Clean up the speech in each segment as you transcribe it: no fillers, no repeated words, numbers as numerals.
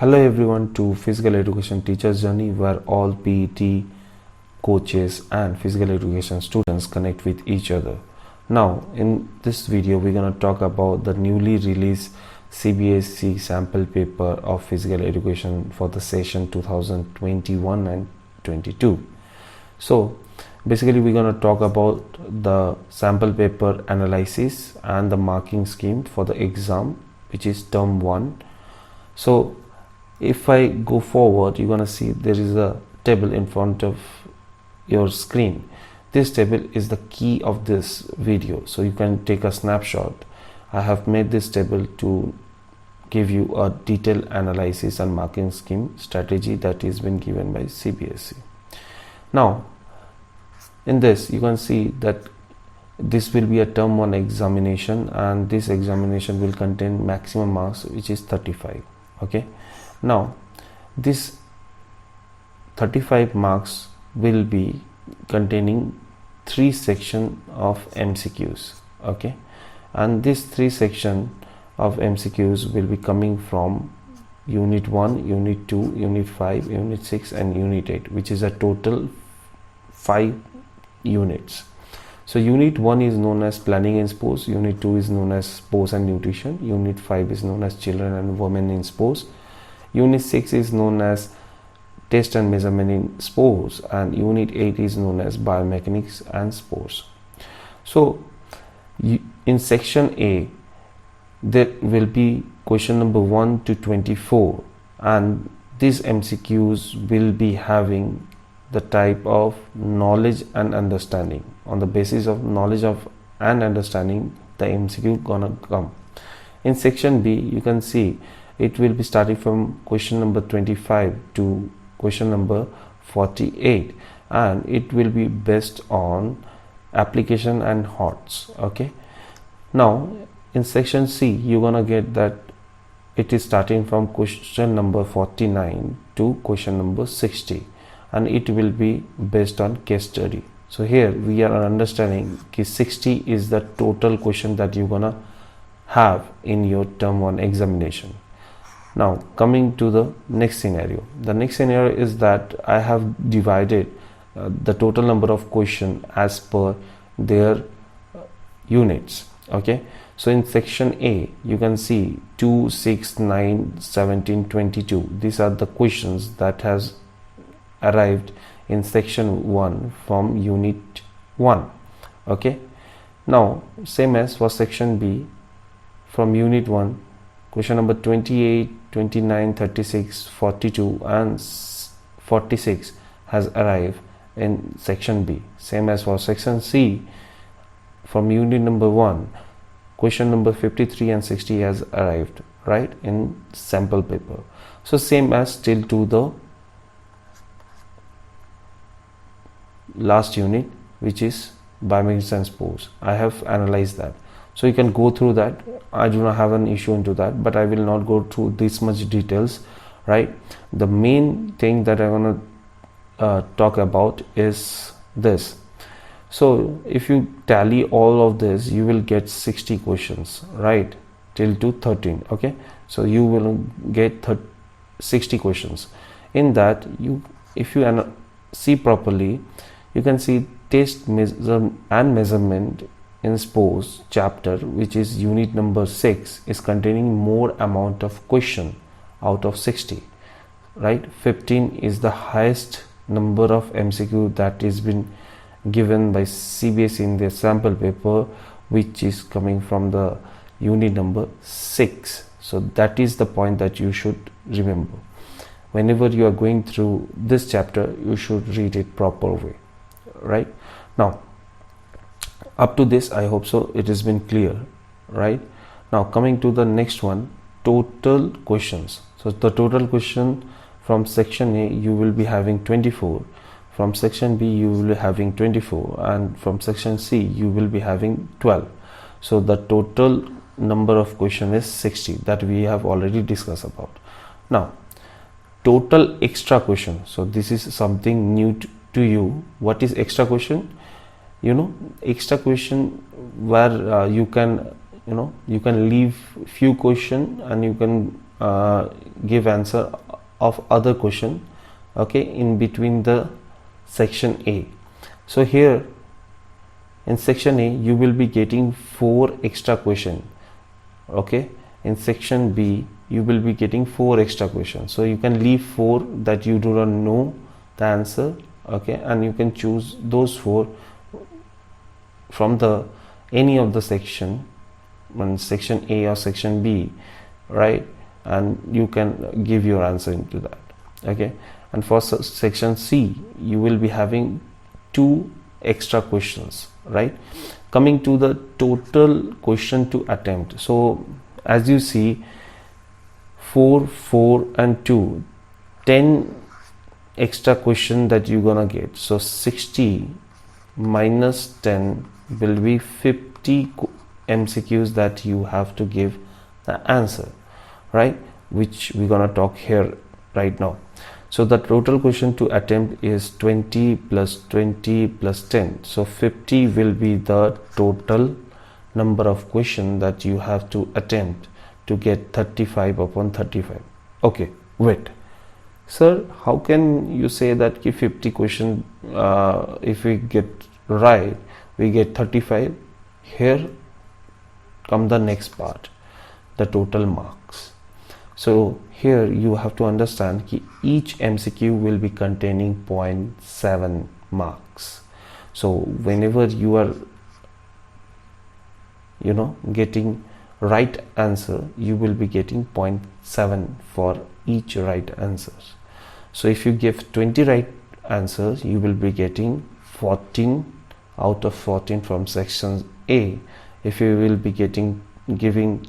Hello everyone to Physical Education Teachers Journey, where all PET coaches and physical education students connect with each other. Now in this video we're going to talk about the newly released CBSE sample paper of physical education for the session 2021 and 22. So basically we're going to talk about the sample paper analysis and the marking scheme for the exam, which is term 1. So if I go forward, you're going to see there is a table in front of your screen. This table is the key of this video, so you can take a snapshot. I have made this table to give you a detailed analysis and marking scheme strategy that is been given by CBSE. Now in this you can see that this will be a term 1 examination, and this examination will contain maximum marks, which is 35. Okay, now this 35 marks will be containing 3 sections of MCQs. Okay, and this 3 sections of MCQs will be coming from unit 1, unit 2, unit 5, unit 6 and unit 8, which is a total 5 units. So unit 1 is known as planning and sports, unit 2 is known as sports and nutrition, unit 5 is known as children and women in sports, unit 6 is known as test and measurement in sports, and unit 8 is known as biomechanics and sports. So in section A there will be question number 1 to 24, and these MCQs will be having the type of knowledge and understanding. On the basis of knowledge of and understanding, the MCQ gonna come. In section B you can see it will be starting from question number 25 to question number 48, and it will be based on application and HOTS. Okay, now in section C you're gonna get that it is starting from question number 49 to question number 60, and it will be based on case study. So here we are understanding that 60 is the total question that you're gonna have in your term 1 examination. Now coming to the next scenario, the next scenario is that I have divided the total number of questions as per their units. Okay, so in section A you can see 2, 6, 9, 17, 22. These are the questions that has arrived in section 1 from unit 1. Okay, now same as for section B, from unit 1 question number 28, 29, 36, 42 and 46 has arrived in section B. Same as for section C, from unit number 1 question number 53 and 60 has arrived right in sample paper. So same as till to the last unit, which is biomechanics and sports. I have analyzed that, so you can go through that. I do not have an issue into that, but I will not go through this much details, right? The main thing that I want to talk about is this. So if you tally all of this, you will get 60 questions, right, till to 13. Okay, so you will get 60 questions. In that, if you see properly, you can see test and measurement in sports chapter, which is unit number 6, is containing more amount of question out of 60, right? 15 is the highest number of MCQ that is been given by CBSE in their sample paper, which is coming from the unit number 6. So that is the point that you should remember. Whenever you are going through this chapter, you should read it proper way, right? Now up to this, I hope so it has been clear, right? Now coming to the next one, total questions. So the total question from section A you will be having 24, from section B you will be having 24, and from section C you will be having 12. So the total number of question is 60, that we have already discussed about. Now total extra question. So this is something new to you. What is extra question? You know, extra question where you can leave few question and you can give answer of other question, okay, in between the section A. So here in section A you will be getting 4 extra question, okay. In section B you will be getting 4 extra questions, so you can leave 4 that you do not know the answer, okay, and you can choose those 4 from the any of the section A or section B, right, and you can give your answer into that, okay. And for section C you will be having 2 extra questions, right. Coming to the total question to attempt, so as you see 4, 4 and 2, 10 extra question that you're gonna get. So 60 minus 10 will be 50 MCQs that you have to give the answer, right, which we're gonna talk here right now. So the total question to attempt is 20 plus 20 plus 10, so 50 will be the total number of questions that you have to attempt to get 35 upon 35. Okay, wait, sir, how can you say that 50 question if we get right we get 35? Here come the next part, the total marks. So here you have to understand that each MCQ will be containing 0.7 marks. So whenever you are getting right answer, you will be getting 0.7 for each right answer. So if you give 20 right answers, you will be getting 14 out of 14 from section A. If you will be giving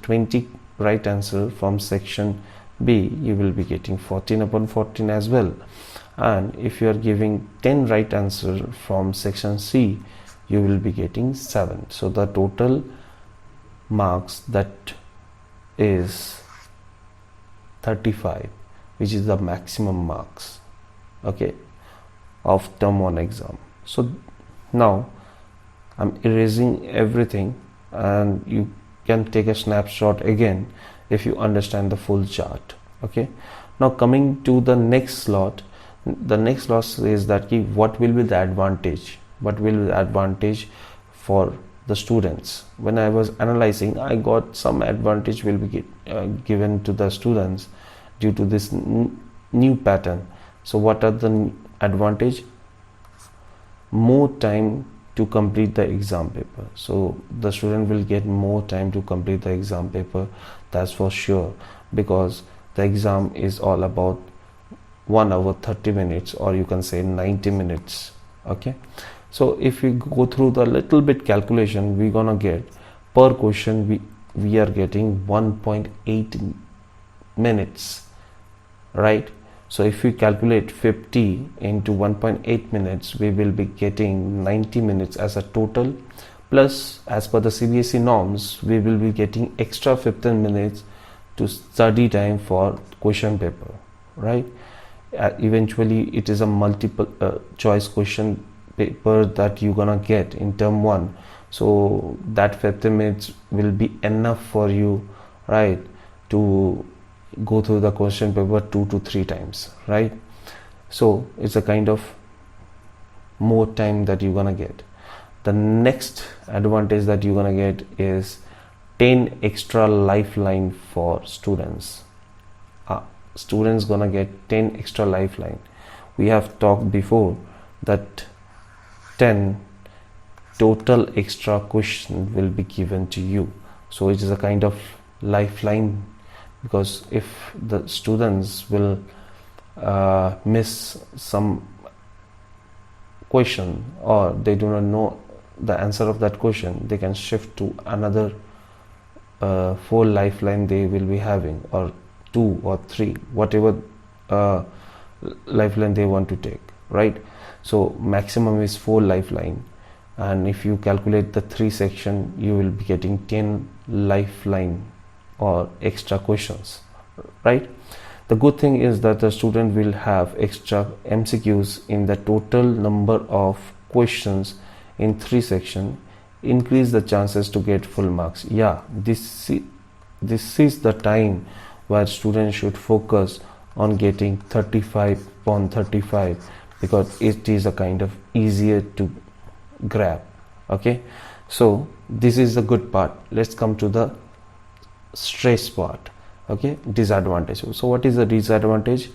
20 right answer from section B, you will be getting 14 upon 14 as well. And if you are giving 10 right answer from section C, you will be getting 7. So the total marks that is 35, which is the maximum marks, okay, of term 1 exam. So now I'm erasing everything and you can take a snapshot again if you understand the full chart, okay. Now coming to the next slot, the next slot says that what will be the advantage, for the students. When I was analyzing, I got some advantage will be given to the students due to this new pattern. So what are the advantage? More time to complete the exam paper. So the student will get more time to complete the exam paper, that's for sure, because the exam is all about 1 hour 30 minutes, or you can say 90 minutes, okay. So if we go through the little bit calculation, we're gonna get per question we are getting 1.8 minutes, right. So if we calculate 50 into 1.8 minutes, we will be getting 90 minutes as a total, plus as per the CBSE norms we will be getting extra 15 minutes to study time for question paper, right. Eventually it is a multiple choice question paper that you're gonna get in term 1, so that 15 minutes will be enough for you, right, to go through the question paper 2 to 3 times, right. So it's a kind of more time that you're gonna get. The next advantage that you're gonna get is 10 extra lifeline for students. Students gonna get 10 extra lifeline. We have talked before that 10 total extra question will be given to you, so it is a kind of lifeline, because if the students will miss some question or they do not know the answer of that question, they can shift to another 4 lifeline they will be having, or 2 or 3, whatever lifeline they want to take, right. So maximum is 4 lifeline, and if you calculate the 3 section, you will be getting 10 lifeline or extra questions, right. The good thing is that the student will have extra MCQs in the total number of questions in 3 section, increase the chances to get full marks. Yeah, this is the time where students should focus on getting 35 upon 35 because it is a kind of easier to grab. Okay, so this is the good part. Let's come to the stress part. Okay, disadvantage. So what is the disadvantage?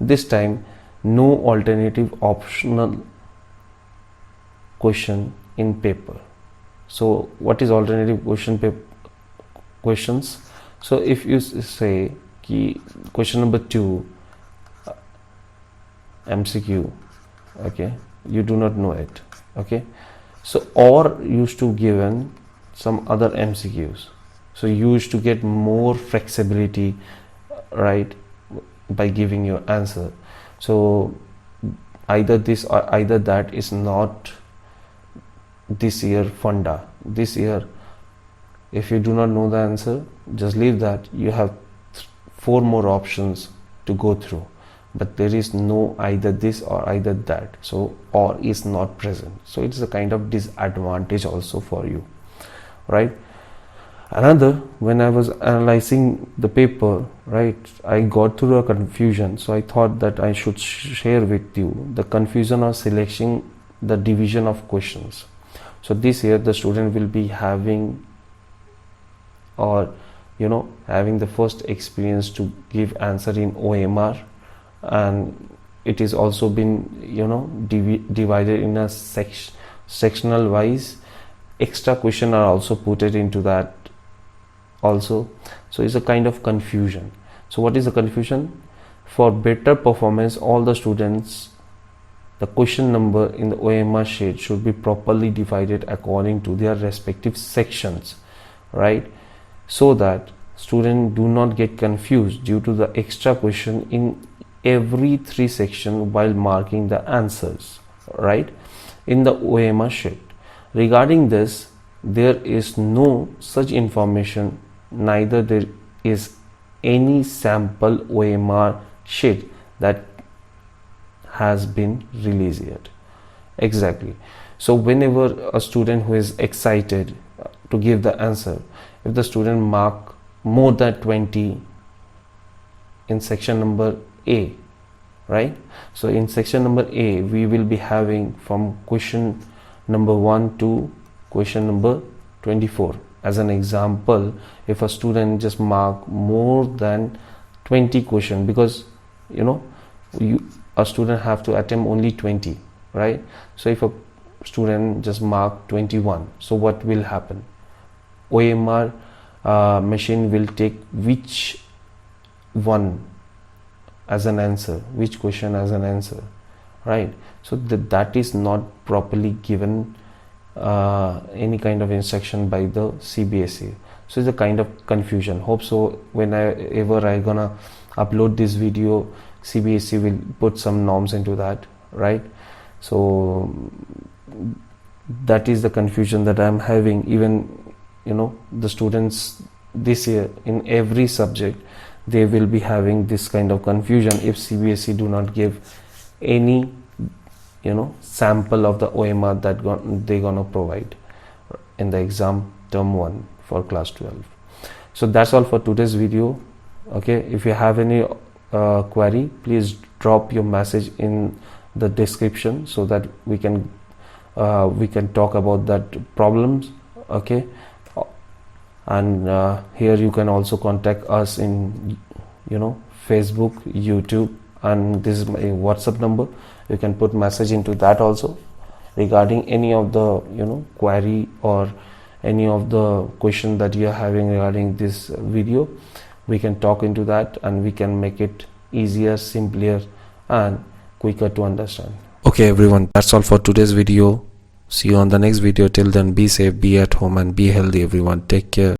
This time no alternative optional question in paper. So what is alternative questions? So if you say ki question number 2 MCQ, okay, you do not know it, okay, so or used to given some other MCQs, so you used to get more flexibility, right, by giving your answer. So either this or either that is not this year funda. This year, if you do not know the answer, just leave that. You have 4 more options to go through, but there is no either this or either that, so or is not present. So it's a kind of disadvantage also for you, right? Another, when I was analyzing the paper, right, I got through a confusion, so I thought that I should share with you the confusion of selecting the division of questions. So this year the student will be having, or having the first experience to give answer in OMR, and it is also been divided in a sectional wise. Extra question are also put it into that also. So it's a kind of confusion. So what is the confusion? For better performance, all the students, the question number in the OMR sheet should be properly divided according to their respective sections, right? So that students do not get confused due to the extra question in every 3 sections while marking the answers, right, in the OMR sheet. Regarding this, there is no such information, neither there is any sample OMR sheet that has been released yet. Exactly. So whenever a student who is excited to give the answer, if the student mark more than 20 in section number A, right, so in section number A we will be having from question number 1 to question number 24. As an example, if a student just mark more than 20 question, because a student have to attempt only 20, right? So if a student just mark 21, so what will happen? OMR machine will take which one as an answer, which question as an answer, right? So that is not properly given any kind of instruction by the CBSE. So it's a kind of confusion. Hope so whenever I gonna upload this video, CBSE will put some norms into that, right? So that is the confusion that I'm having. Even the students this year in every subject, they will be having this kind of confusion if CBSE do not give any sample of the OMR that they gonna provide in the exam term 1 for class 12. So that's all for today's video. Okay, if you have any query, please drop your message in the description so that we can talk about that problems. Okay, and here you can also contact us in Facebook, YouTube, and this is my WhatsApp number. You can put message into that also regarding any of the query or any of the question that you are having regarding this video. We can talk into that and we can make it easier, simpler and quicker to understand. Okay everyone, that's all for today's video. See you on the next video. Till then, be safe, be at home and be healthy everyone. Take care.